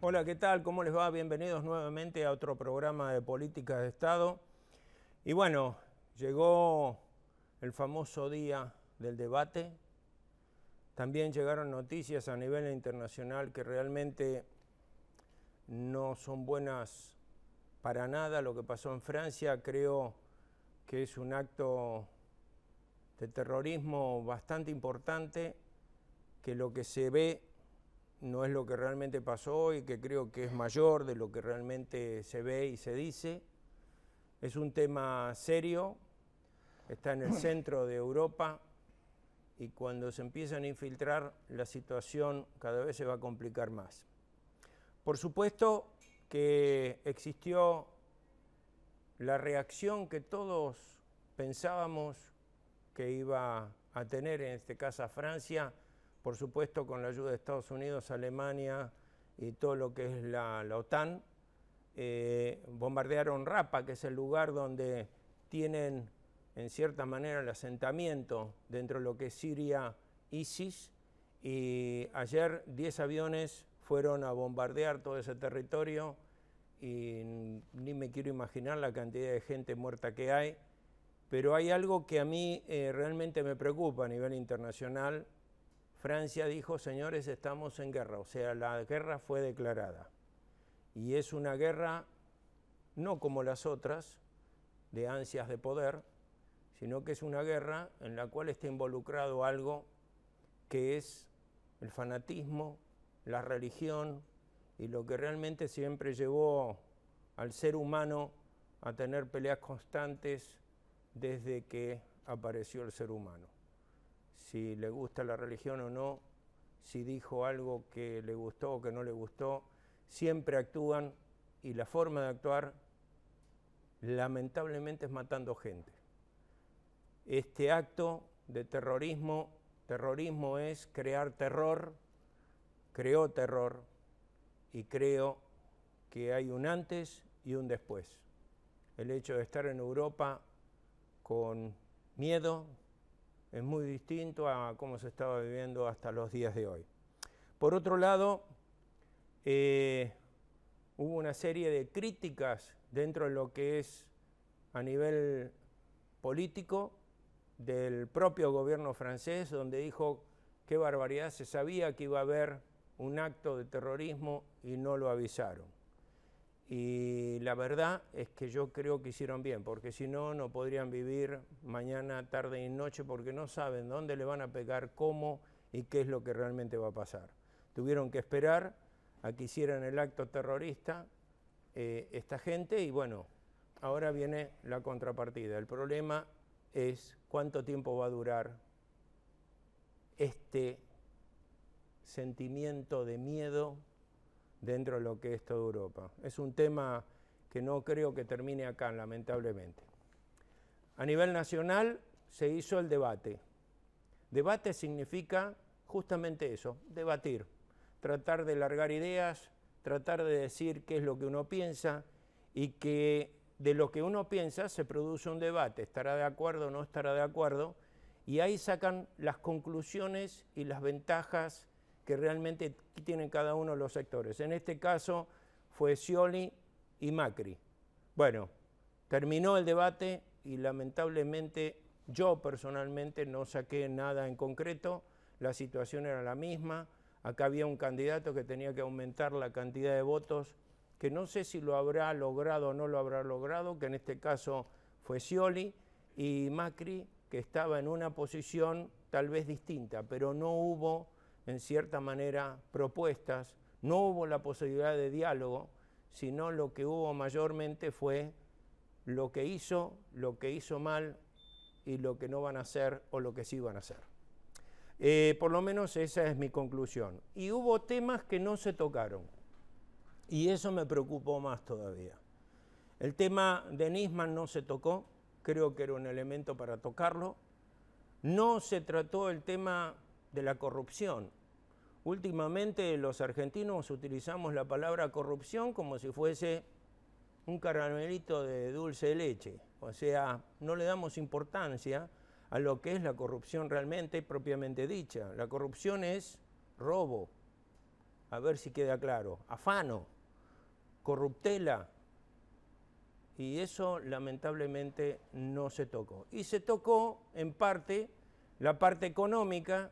Hola, ¿qué tal? ¿Cómo les va? Bienvenidos nuevamente a otro programa de Política de Estado. Y bueno, llegó el famoso día del debate. También llegaron noticias a nivel internacional que realmente no son buenas para nada. Lo que pasó en Francia creo que es un acto de terrorismo bastante importante, que lo que se ve no es lo que realmente pasó y que creo que es mayor de lo que realmente se ve y se dice. Es un tema serio, está en el centro de Europa y cuando se empiezan a infiltrar la situación cada vez se va a complicar más. Por supuesto que existió la reacción que todos pensábamos que iba a tener, en este caso Francia, por supuesto con la ayuda de Estados Unidos, Alemania y todo lo que es la OTAN. Bombardearon Raqqa, que es el lugar donde tienen en cierta manera el asentamiento dentro de lo que es Siria, ISIS, y ayer 10 aviones fueron a bombardear todo ese territorio y ni me quiero imaginar la cantidad de gente muerta que hay, pero hay algo que a mí realmente me preocupa a nivel internacional. Francia dijo, señores, estamos en guerra, o sea, la guerra fue declarada. Y es una guerra no como las otras, de ansias de poder, sino que es una guerra en la cual está involucrado algo que es el fanatismo, la religión y lo que realmente siempre llevó al ser humano a tener peleas constantes desde que apareció el ser humano. Si le gusta la religión o no, si dijo algo que le gustó o que no le gustó, siempre actúan y la forma de actuar lamentablemente es matando gente. Este acto de terrorismo es crear terror, creó terror y creo que hay un antes y un después. El hecho de estar en Europa con miedo es muy distinto a cómo se estaba viviendo hasta los días de hoy. Por otro lado, hubo una serie de críticas dentro de lo que es a nivel político del propio gobierno francés, donde dijo qué barbaridad, se sabía que iba a haber un acto de terrorismo y no lo avisaron. Y la verdad es que yo creo que hicieron bien, porque si no, no podrían vivir mañana, tarde y noche, porque no saben dónde le van a pegar, cómo y qué es lo que realmente va a pasar. Tuvieron que esperar a que hicieran el acto terrorista esta gente y bueno, ahora viene la contrapartida. El problema es cuánto tiempo va a durar este sentimiento de miedo dentro de lo que es toda Europa. Es un tema que no creo que termine acá, lamentablemente. A nivel nacional se hizo el debate. Debate significa justamente eso, debatir, tratar de largar ideas, tratar de decir qué es lo que uno piensa y que de lo que uno piensa se produce un debate, estará de acuerdo o no estará de acuerdo, y ahí sacan las conclusiones y las ventajas que realmente tienen cada uno de los sectores. En este caso fue Scioli y Macri. Bueno, terminó el debate y lamentablemente yo personalmente no saqué nada en concreto, la situación era la misma, acá había un candidato que tenía que aumentar la cantidad de votos, que no sé si lo habrá logrado o no lo habrá logrado, que en este caso fue Scioli, y Macri, que estaba en una posición tal vez distinta, pero no hubo en cierta manera propuestas, no hubo la posibilidad de diálogo, sino lo que hubo mayormente fue lo que hizo mal y lo que no van a hacer o lo que sí van a hacer. Por lo menos esa es mi conclusión. Y hubo temas que no se tocaron y eso me preocupó más todavía. El tema de Nisman no se tocó, creo que era un elemento para tocarlo. No se trató el tema de la corrupción. Últimamente los argentinos utilizamos la palabra corrupción como si fuese un caramelito de dulce de leche. O sea, no le damos importancia a lo que es la corrupción realmente propiamente dicha. La corrupción es robo. a ver si queda claro, afano, corruptela, y eso lamentablemente no se tocó. Y se tocó en parte la parte económica,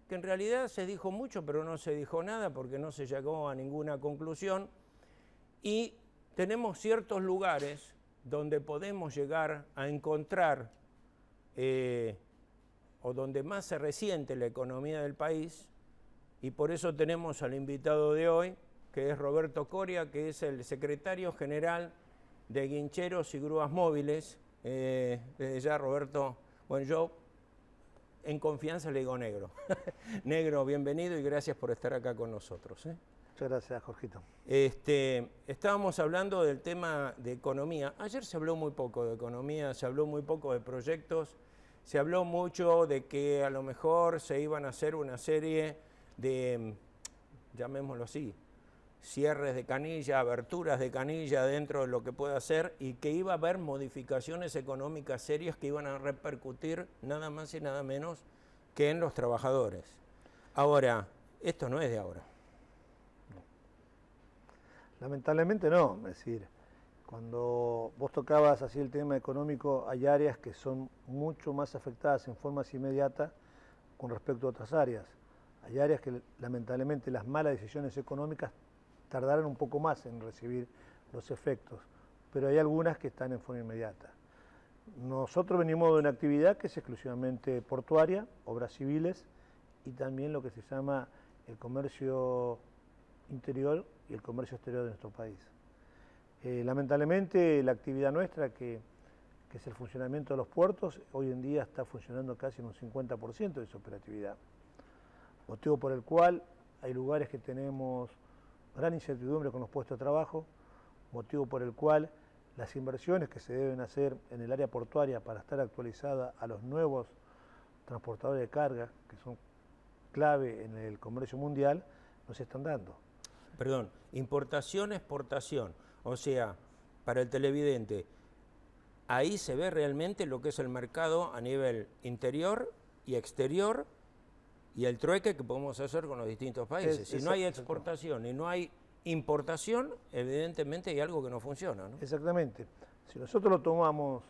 que en realidad se dijo mucho, pero no se dijo nada porque no se llegó a ninguna conclusión. Y tenemos ciertos lugares donde podemos llegar a encontrar, o donde más se resiente la economía del país, y por eso tenemos al invitado de hoy, que es Roberto Coria, que es el secretario general de Guincheros y Grúas Móviles. Desde ya, Roberto, bueno, yo en confianza le digo Negro. Negro, bienvenido y gracias por estar acá con nosotros. Muchas gracias, Jorgito. Estábamos hablando del tema de economía. Ayer se habló muy poco de economía, se habló muy poco de proyectos, se habló mucho de que a lo mejor se iban a hacer una serie de, llamémoslo así, cierres de canilla, aberturas de canilla dentro de lo que pueda hacer, y que iba a haber modificaciones económicas serias que iban a repercutir nada más y nada menos que en los trabajadores. Ahora, esto no es de ahora. Lamentablemente no, es decir, cuando vos tocabas así el tema económico, hay áreas que son mucho más afectadas en forma inmediata con respecto a otras áreas. Hay áreas que lamentablemente las malas decisiones económicas tardarán un poco más en recibir los efectos, pero hay algunas que están en forma inmediata. Nosotros venimos de una actividad que es exclusivamente portuaria, obras civiles y también lo que se llama el comercio interior y el comercio exterior de nuestro país. Lamentablemente la actividad nuestra, que es el funcionamiento de los puertos, hoy en día está funcionando casi en un 50% de su operatividad, motivo por el cual hay lugares que tenemos gran incertidumbre con los puestos de trabajo, motivo por el cual las inversiones que se deben hacer en el área portuaria para estar actualizada a los nuevos transportadores de carga, que son clave en el comercio mundial, no se están dando. Perdón, importación, exportación, o sea, para el televidente, ahí se ve realmente lo que es el mercado a nivel interior y exterior, y el trueque que podemos hacer con los distintos países. Si no hay exportación y no hay importación, evidentemente hay algo que no funciona, ¿no? Exactamente. Si nosotros lo tomamos,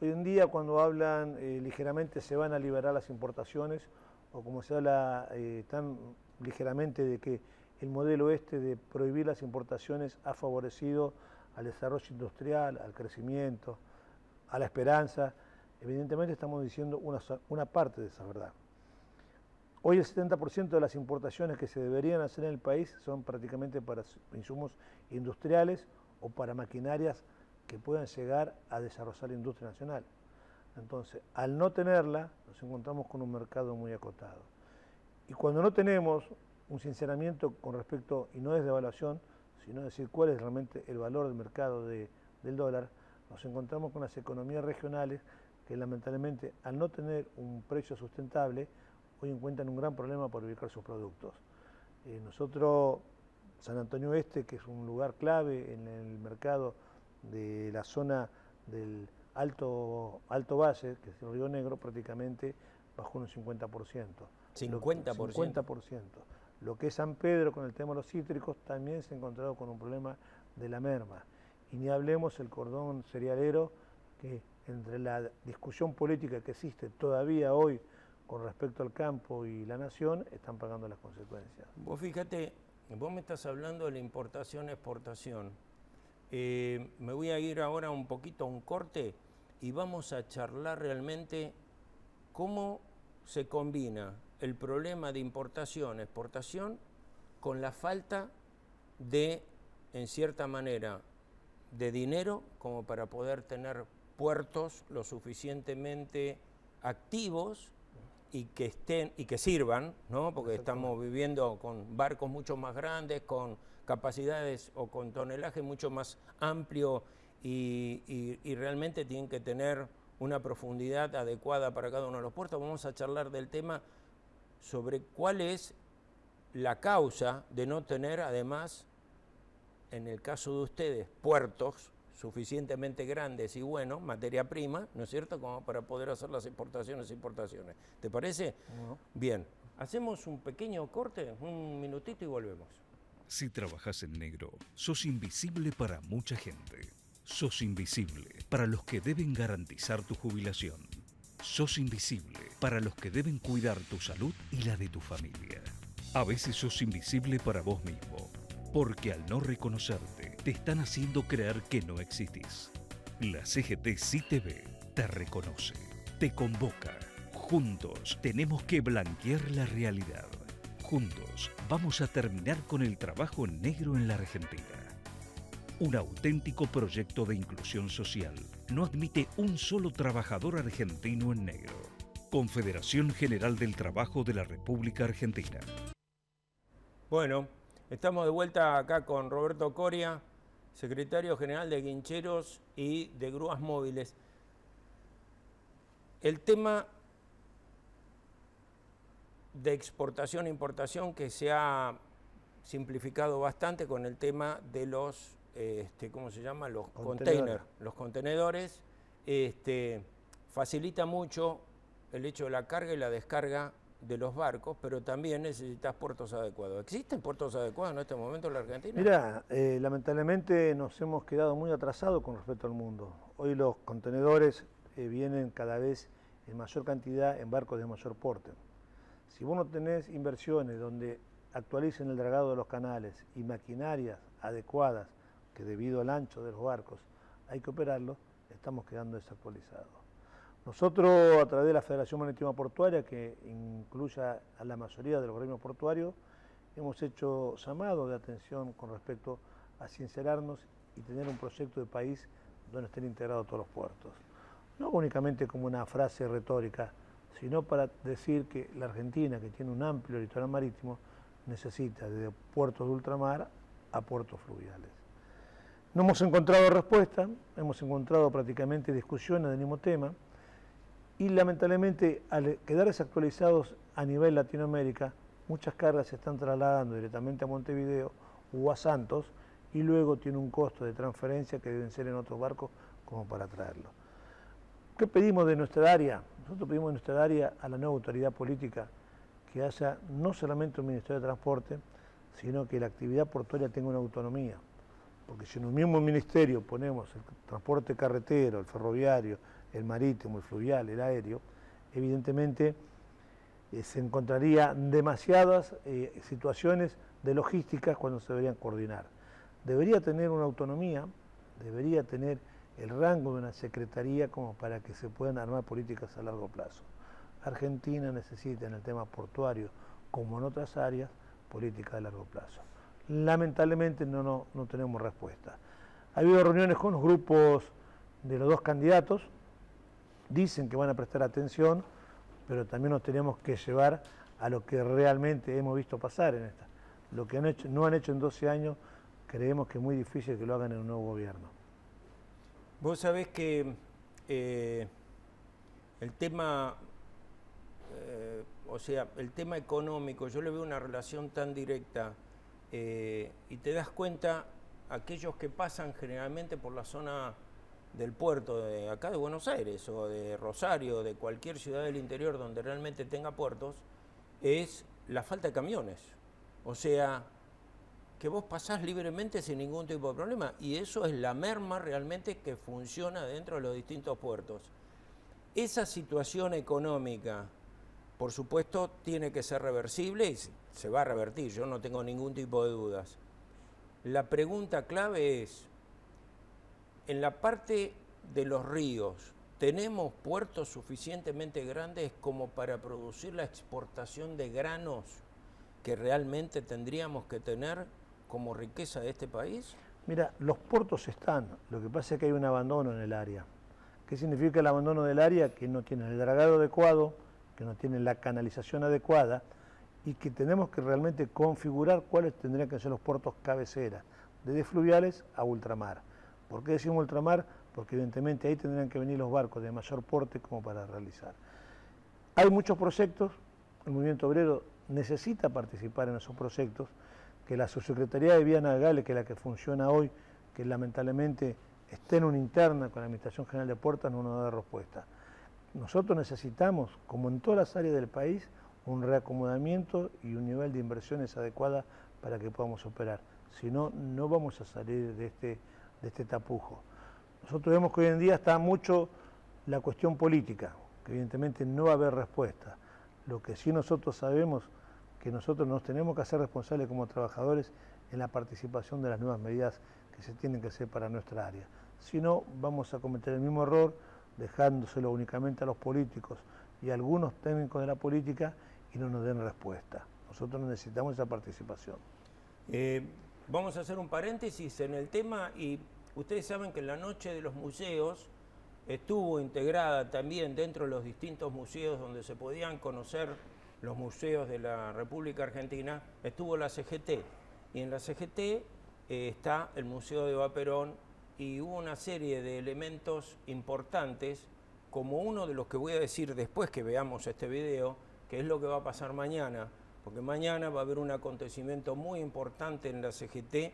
hoy en día cuando hablan ligeramente se van a liberar las importaciones, o como se habla tan ligeramente de que el modelo este de prohibir las importaciones ha favorecido al desarrollo industrial, al crecimiento, a la esperanza, evidentemente estamos diciendo una parte de esa verdad. Hoy el 70% de las importaciones que se deberían hacer en el país son prácticamente para insumos industriales o para maquinarias que puedan llegar a desarrollar la industria nacional. Entonces, al no tenerla, nos encontramos con un mercado muy acotado. Y cuando no tenemos un sinceramiento con respecto, y no es devaluación, sino decir cuál es realmente el valor del mercado del dólar, nos encontramos con las economías regionales que lamentablemente, al no tener un precio sustentable, hoy encuentran un gran problema por ubicar sus productos. Nosotros, San Antonio Oeste, que es un lugar clave en el mercado de la zona del Alto Valle, que es el Río Negro, prácticamente bajó un 50%. 50%. 50%. Lo que es San Pedro con el tema de los cítricos también se ha encontrado con un problema de la merma. Y ni hablemos el cordón cerealero, que entre la discusión política que existe todavía hoy con respecto al campo y la nación, están pagando las consecuencias. Vos fíjate, vos me estás hablando de la importación-exportación. Me voy a ir ahora un poquito a un corte y vamos a charlar realmente cómo se combina el problema de importación-exportación con la falta de, en cierta manera, de dinero como para poder tener puertos lo suficientemente activos y que estén y que sirvan, ¿no? Porque estamos viviendo con barcos mucho más grandes, con capacidades o con tonelaje mucho más amplio y realmente tienen que tener una profundidad adecuada para cada uno de los puertos. Vamos a charlar del tema sobre cuál es la causa de no tener, además, en el caso de ustedes, puertos suficientemente grandes y buenos, materia prima, ¿no es cierto?, como para poder hacer las importaciones e importaciones. ¿Te parece? No. Bien, hacemos un pequeño corte, un minutito y volvemos. Si trabajas en negro, sos invisible para mucha gente. Sos invisible para los que deben garantizar tu jubilación. Sos invisible para los que deben cuidar tu salud y la de tu familia. A veces sos invisible para vos mismo, porque al no reconocerte, te están haciendo creer que no existís. La CGT sí te ve, te reconoce, te convoca. Juntos tenemos que blanquear la realidad. Juntos vamos a terminar con el trabajo negro en la Argentina. Un auténtico proyecto de inclusión social no admite un solo trabajador argentino en negro. Confederación General del Trabajo de la República Argentina. Bueno, estamos de vuelta acá con Roberto Coria, secretario general de Guincheros y de Grúas Móviles. El tema de exportación e importación que se ha simplificado bastante con el tema de los, ¿cómo se llama? Los containers, los contenedores, facilita mucho el hecho de la carga y la descarga de los barcos, pero también necesitas puertos adecuados. ¿Existen puertos adecuados en este momento en la Argentina? Mira, lamentablemente nos hemos quedado muy atrasados con respecto al mundo. Hoy los contenedores vienen cada vez en mayor cantidad en barcos de mayor porte. Si vos no tenés inversiones donde actualicen el dragado de los canales y maquinarias adecuadas, que debido al ancho de los barcos hay que operarlos, estamos quedando desactualizados. Nosotros, a través de la Federación Marítima Portuaria, que incluye a la mayoría de los gremios portuarios, hemos hecho llamados de atención con respecto a sincerarnos y tener un proyecto de país donde estén integrados todos los puertos. No únicamente como una frase retórica, sino para decir que la Argentina, que tiene un amplio litoral marítimo, necesita desde puertos de ultramar a puertos fluviales. No hemos encontrado respuesta, hemos encontrado prácticamente discusiones del mismo tema, y lamentablemente al quedar desactualizados a nivel Latinoamérica, muchas cargas se están trasladando directamente a Montevideo o a Santos y luego tiene un costo de transferencia que deben ser en otros barcos como para traerlo. ¿Qué pedimos de nuestra área? Nosotros pedimos de nuestra área a la nueva autoridad política que haya no solamente un Ministerio de Transporte, sino que la actividad portuaria tenga una autonomía. Porque si en un mismo ministerio ponemos el transporte carretero, el ferroviario, el marítimo, el fluvial, el aéreo, evidentemente se encontraría demasiadas situaciones de logística cuando se deberían coordinar. Debería tener una autonomía, debería tener el rango de una secretaría como para que se puedan armar políticas a largo plazo. Argentina necesita en el tema portuario, como en otras áreas, política de largo plazo. Lamentablemente no tenemos respuesta. Ha habido reuniones con los grupos de los dos candidatos, dicen que van a prestar atención, pero también nos tenemos que llevar a lo que realmente hemos visto pasar en esta. Lo que no han hecho en 12 años, creemos que es muy difícil que lo hagan en un nuevo gobierno. Vos sabés que el tema, el tema económico, yo le veo una relación tan directa y te das cuenta, aquellos que pasan generalmente por la zona del puerto de acá de Buenos Aires o de Rosario, de cualquier ciudad del interior donde realmente tenga puertos, es la falta de camiones. O sea, que vos pasás libremente sin ningún tipo de problema, y eso es la merma realmente que funciona dentro de los distintos puertos. Esa situación económica, por supuesto, tiene que ser reversible y se va a revertir, yo no tengo ningún tipo de dudas. La pregunta clave es, en la parte de los ríos, ¿tenemos puertos suficientemente grandes como para producir la exportación de granos que realmente tendríamos que tener como riqueza de este país? Mira, los puertos están, lo que pasa es que hay un abandono en el área. ¿Qué significa el abandono del área? Que no tienen el dragado adecuado, que no tienen la canalización adecuada y que tenemos que realmente configurar cuáles tendrían que ser los puertos cabecera, desde fluviales a ultramar. ¿Por qué decimos ultramar? Porque evidentemente ahí tendrían que venir los barcos de mayor porte como para realizar. Hay muchos proyectos, el movimiento obrero necesita participar en esos proyectos, que la subsecretaría de Vías Navegables, que es la que funciona hoy, que lamentablemente esté en una interna con la Administración General de Puertos, no nos da respuesta. Nosotros necesitamos, como en todas las áreas del país, un reacomodamiento y un nivel de inversiones adecuada para que podamos operar. Si no, no vamos a salir de este tapujo. Nosotros vemos que hoy en día está mucho la cuestión política, que evidentemente no va a haber respuesta. Lo que sí nosotros sabemos que nosotros nos tenemos que hacer responsables como trabajadores en la participación de las nuevas medidas que se tienen que hacer para nuestra área. Si no, vamos a cometer el mismo error, dejándoselo únicamente a los políticos y a algunos técnicos de la política y no nos den respuesta. Nosotros necesitamos esa participación. Vamos a hacer un paréntesis en el tema y ustedes saben que en la noche de los museos estuvo integrada también dentro de los distintos museos donde se podían conocer los museos de la República Argentina, estuvo la CGT. Y en la CGT está el Museo de Eva Perón y hubo una serie de elementos importantes, como uno de los que voy a decir después que veamos este video, que es lo que va a pasar mañana, porque mañana va a haber un acontecimiento muy importante en la CGT,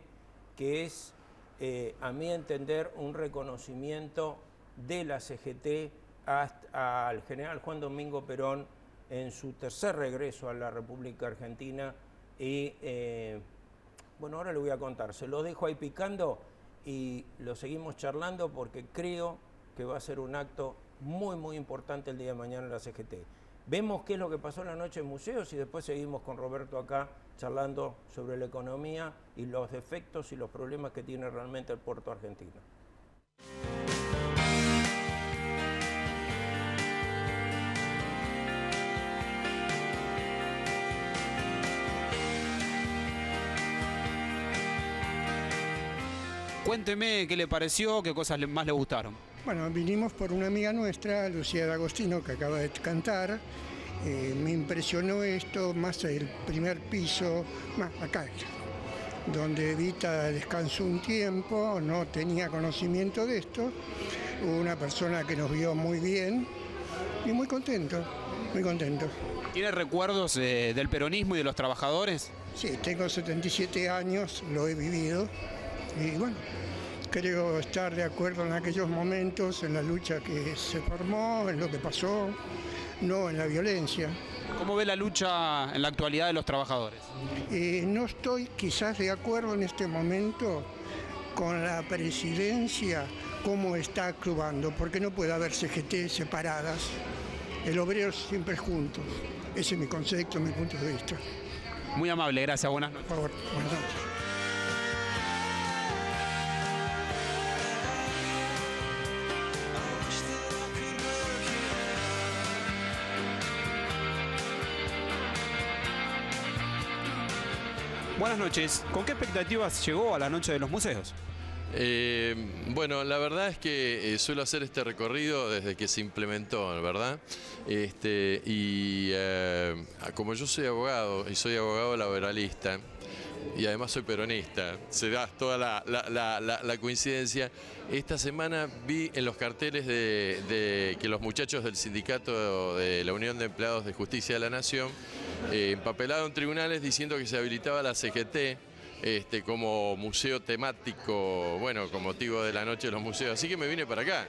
que es, a mi entender, un reconocimiento de la CGT al general Juan Domingo Perón en su tercer regreso a la República Argentina y bueno, ahora le voy a contar, se lo dejo ahí picando y lo seguimos charlando porque creo que va a ser un acto muy importante el día de mañana en la CGT. Vemos qué es lo que pasó en la noche en museos y después seguimos con Roberto acá charlando sobre la economía y los defectos y los problemas que tiene realmente el puerto argentino. Cuénteme qué le pareció, qué cosas más le gustaron. Bueno, vinimos por una amiga nuestra, Lucía D'Agostino, que acaba de cantar. Me impresionó esto, más el primer piso, acá, donde Evita descansó un tiempo, no tenía conocimiento de esto. Hubo una persona que nos vio muy bien y muy contento, muy contento. ¿Tiene recuerdos del peronismo y de los trabajadores? Sí, tengo 77 años, lo he vivido y bueno, creo estar de acuerdo en aquellos momentos, en la lucha que se formó, en lo que pasó, no en la violencia. ¿Cómo ve la lucha en la actualidad de los trabajadores? No estoy quizás de acuerdo en este momento con la presidencia, cómo está actuando, porque no puede haber CGT separadas, el obrero siempre juntos. Ese es mi concepto, mi punto de vista. Muy amable, gracias, buenas noches. Por favor, buenas noches. Buenas noches. ¿Con qué expectativas llegó a la noche de los museos? Bueno, la verdad es que suelo hacer este recorrido desde que se implementó, ¿verdad? Como yo soy abogado y soy abogado laboralista y además soy peronista, se da toda la coincidencia. Esta semana vi en los carteles de que los muchachos del sindicato de la Unión de Empleados de Justicia de la Nación empapelaron tribunales diciendo que se habilitaba la CGT como museo temático, bueno, con motivo de la noche de los museos. Así que me vine para acá,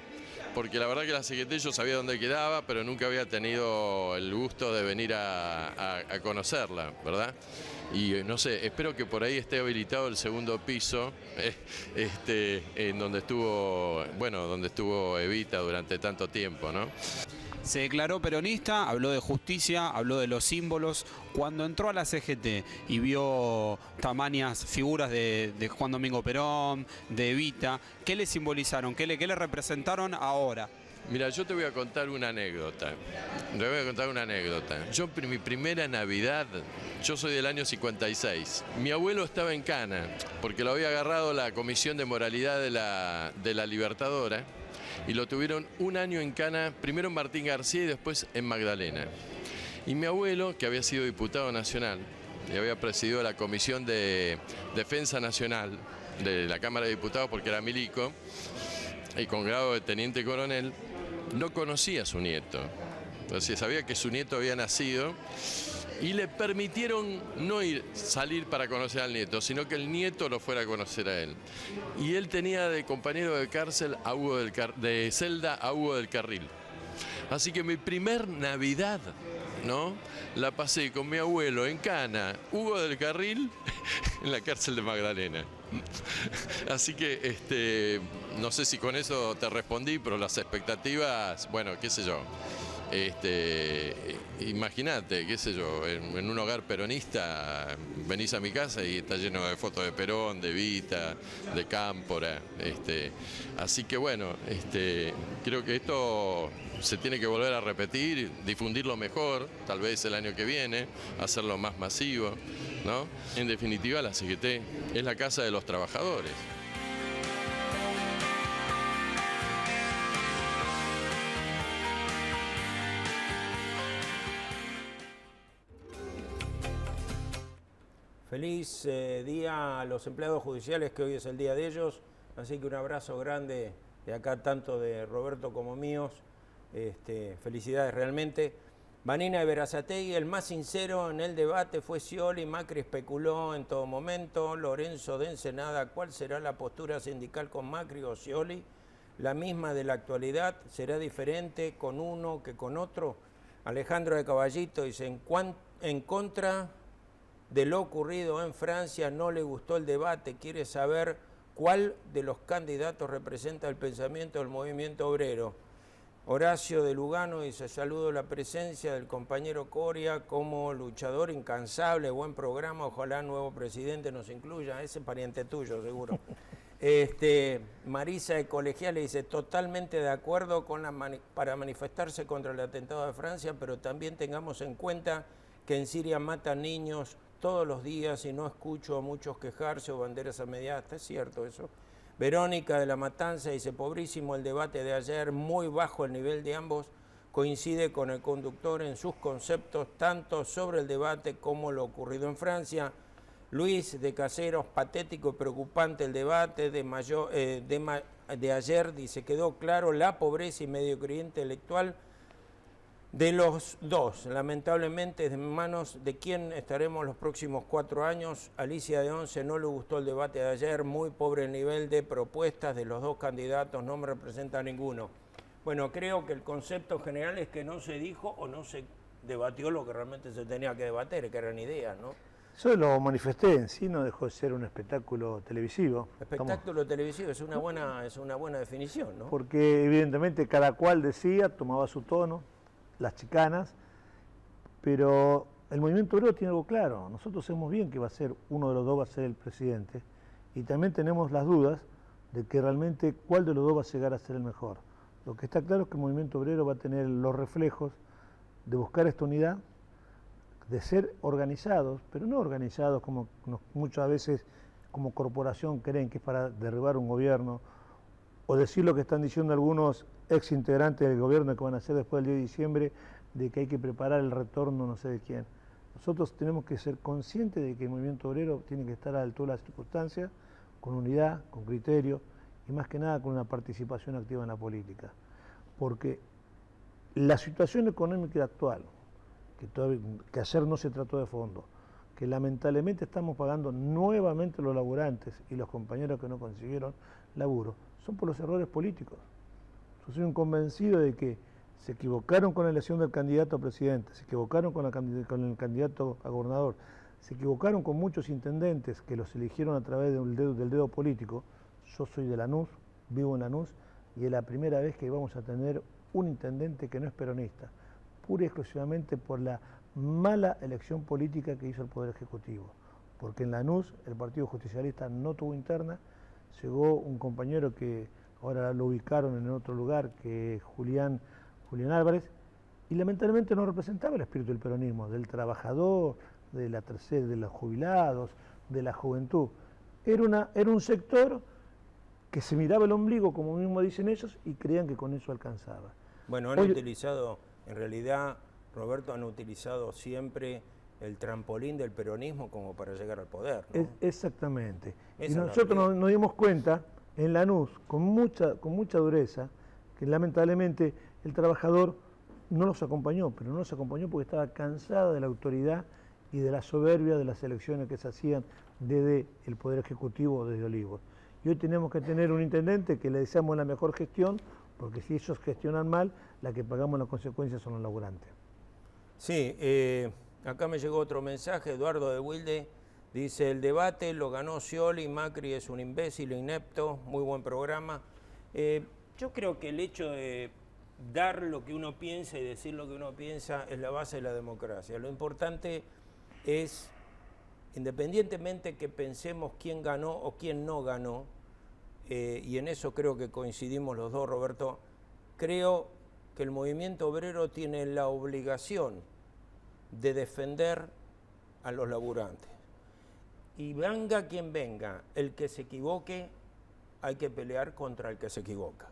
porque la verdad que la CGT yo sabía dónde quedaba, pero nunca había tenido el gusto de venir a conocerla, ¿verdad? Y no sé, espero que por ahí esté habilitado el segundo piso, en donde estuvo, bueno, donde estuvo Evita durante tanto tiempo, ¿no? Se declaró peronista, habló de justicia, habló de los símbolos. Cuando entró a la CGT y vio tamañas figuras de Juan Domingo Perón, de Evita, ¿qué le simbolizaron? ¿Qué le representaron ahora? Mira, yo te voy a contar una anécdota. Yo, mi primera Navidad, yo soy del año 56. Mi abuelo estaba en Cana, porque lo había agarrado la Comisión de Moralidad de la Libertadora, y lo tuvieron un año en Cana, primero en Martín García y después en Magdalena. Y mi abuelo, que había sido diputado nacional y había presidido la Comisión de Defensa Nacional de la Cámara de Diputados, porque era milico, y con grado de teniente coronel, no conocía a su nieto. Entonces sabía que su nieto había nacido y le permitieron no salir para conocer al nieto, sino que el nieto lo fuera a conocer a él. Y él tenía de compañero de cárcel de celda a Hugo del Carril. Así que mi primer Navidad ¿no? La pasé con mi abuelo en Cana, Hugo del Carril, en la cárcel de Magdalena. Así que no sé si con eso te respondí, pero las expectativas, bueno, qué sé yo. Imagínate, qué sé yo, en un hogar peronista venís a mi casa y está lleno de fotos de Perón, de Evita, de Cámpora. Así que bueno, creo que esto se tiene que volver a repetir, difundirlo mejor, tal vez el año que viene, hacerlo más masivo, ¿no? En definitiva, la CGT es la casa de los trabajadores. Feliz día a los empleados judiciales, que hoy es el día de ellos, así que un abrazo grande de acá, tanto de Roberto como míos. Felicidades realmente. Vanina de Berazategui, el más sincero en el debate fue Scioli. Macri especuló en todo momento. Lorenzo de Ensenada, ¿cuál será la postura sindical con Macri o Scioli? La misma de la actualidad, será diferente con uno que con otro. Alejandro de Caballito dice, en contra de lo ocurrido en Francia, no le gustó el debate, quiere saber cuál de los candidatos representa el pensamiento del movimiento obrero. Horacio de Lugano dice, saludo la presencia del compañero Coria como luchador incansable, buen programa, ojalá nuevo presidente nos incluya, ese pariente tuyo seguro. Marisa de Colegiales dice, totalmente de acuerdo con para manifestarse contra el atentado de Francia, pero también tengamos en cuenta que en Siria matan niños todos los días y no escucho a muchos quejarse o banderas a media asta, es cierto eso. Verónica de la Matanza dice, pobrísimo el debate de ayer, muy bajo el nivel de ambos, coincide con el conductor en sus conceptos, tanto sobre el debate como lo ocurrido en Francia. Luis de Caseros, patético y preocupante el debate de ayer, dice, quedó claro la pobreza y mediocridad intelectual de los dos, lamentablemente en manos de quién estaremos los próximos 4 años. Alicia de Once, no le gustó el debate de ayer, muy pobre el nivel de propuestas de los dos candidatos, no me representa a ninguno. Bueno, creo que el concepto general es que no se dijo o no se debatió lo que realmente se tenía que debater, que eran ideas, ¿no? Yo lo manifesté en sí, no dejó de ser un espectáculo televisivo. Espectáculo televisivo es una buena definición, ¿no? Porque evidentemente cada cual decía, tomaba su tono, las chicanas, pero el movimiento obrero tiene algo claro. Nosotros sabemos bien que uno de los dos va a ser el presidente, y también tenemos las dudas de que realmente cuál de los dos va a llegar a ser el mejor. Lo que está claro es que el movimiento obrero va a tener los reflejos de buscar esta unidad, de ser organizados, pero no organizados como muchas veces como corporación creen que es para derribar un gobierno, o decir lo que están diciendo algunos ex integrantes del gobierno que van a hacer después del 10 de diciembre, de que hay que preparar el retorno no sé de quién. Nosotros tenemos que ser conscientes de que el movimiento obrero tiene que estar a la altura de las circunstancias, con unidad, con criterio y más que nada con una participación activa en la política. Porque la situación económica actual, que ayer no se trató de fondo, que lamentablemente estamos pagando nuevamente los laburantes y los compañeros que no consiguieron laburo, son por los errores políticos. Yo soy un convencido de que se equivocaron con la elección del candidato a presidente, se equivocaron con el candidato a gobernador, se equivocaron con muchos intendentes que los eligieron a través del dedo político. Yo soy de Lanús, vivo en Lanús, y es la primera vez que vamos a tener un intendente que no es peronista, pura y exclusivamente por la mala elección política que hizo el Poder Ejecutivo. Porque en Lanús el Partido Justicialista no tuvo interna, llegó un compañero que ahora lo ubicaron en otro lugar, que es Julián Álvarez, y lamentablemente no representaba el espíritu del peronismo, del trabajador, de los jubilados, de la juventud. Era un sector que se miraba el ombligo, como mismo dicen ellos, y creían que con eso alcanzaba. Bueno, han utilizado, en realidad, Roberto, han utilizado siempre el trampolín del peronismo como para llegar al poder, ¿no? Exactamente. Y nosotros nos dimos cuenta en Lanús, con mucha dureza, que lamentablemente el trabajador no los acompañó, pero no los acompañó porque estaba cansado de la autoridad y de la soberbia de las elecciones que se hacían desde el Poder Ejecutivo o desde Olivos. Y hoy tenemos que tener un intendente que le deseamos la mejor gestión, porque si ellos gestionan mal, la que pagamos las consecuencias son los laburantes. Sí, acá me llegó otro mensaje, Eduardo de Wilde, dice, el debate lo ganó Scioli, Macri es un imbécil, inepto, muy buen programa. Yo creo que el hecho de dar lo que uno piensa y decir lo que uno piensa es la base de la democracia. Lo importante es, independientemente que pensemos quién ganó o quién no ganó, y en eso creo que coincidimos los dos, Roberto, creo que el movimiento obrero tiene la obligación de defender a los laburantes. Y venga quien venga, el que se equivoque, hay que pelear contra el que se equivoca.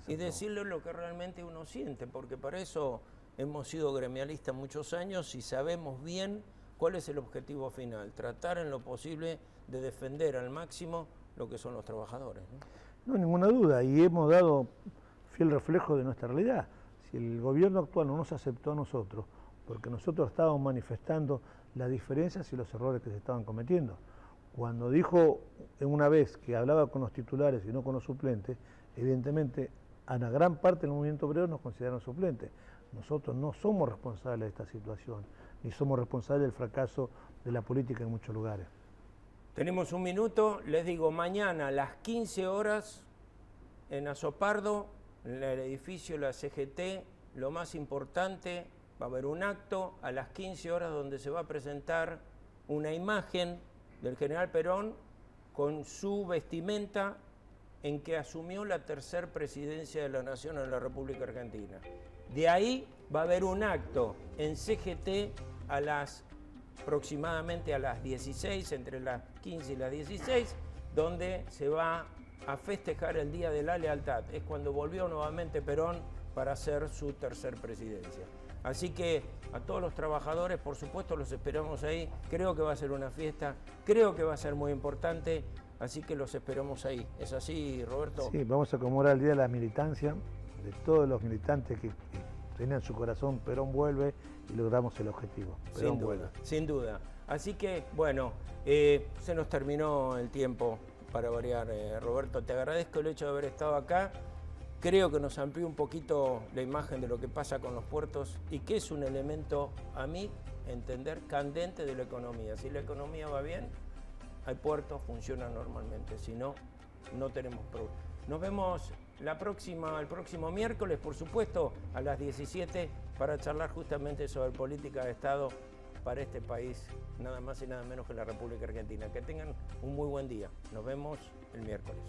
Y decirle lo que realmente uno siente, porque para eso hemos sido gremialistas muchos años y sabemos bien cuál es el objetivo final, tratar en lo posible de defender al máximo lo que son los trabajadores, ¿no? No, ninguna duda, y hemos dado fiel reflejo de nuestra realidad. Si el gobierno actual no nos aceptó a nosotros, porque nosotros estábamos manifestando las diferencias y los errores que se estaban cometiendo. Cuando dijo una vez que hablaba con los titulares y no con los suplentes, evidentemente a una gran parte del movimiento obrero nos consideraron suplentes. Nosotros no somos responsables de esta situación, ni somos responsables del fracaso de la política en muchos lugares. Tenemos un minuto, les digo, mañana a las 15 horas en Azopardo, en el edificio de la CGT, lo más importante, va a haber un acto a las 15 horas donde se va a presentar una imagen del general Perón con su vestimenta en que asumió la tercera presidencia de la Nación en la República Argentina. De ahí va a haber un acto en CGT aproximadamente a las 16, entre las 15 y las 16, donde se va a festejar el Día de la Lealtad. Es cuando volvió nuevamente Perón para hacer su tercera presidencia. Así que a todos los trabajadores, por supuesto, los esperamos ahí. Creo que va a ser una fiesta, creo que va a ser muy importante, así que los esperamos ahí. ¿Es así, Roberto? Sí, vamos a conmemorar el Día de la Militancia, de todos los militantes que tenían su corazón, Perón vuelve, y logramos el objetivo. Perón vuelve. Sin duda. Así que, bueno, se nos terminó el tiempo para variar, Roberto. Te agradezco el hecho de haber estado acá. Creo que nos amplió un poquito la imagen de lo que pasa con los puertos y que es un elemento, a mi entender, candente de la economía. Si la economía va bien, hay puertos, funcionan normalmente. Si no, no tenemos problema. Nos vemos el próximo miércoles, por supuesto, a las 17, para charlar justamente sobre política de Estado para este país, nada más y nada menos que la República Argentina. Que tengan un muy buen día. Nos vemos el miércoles.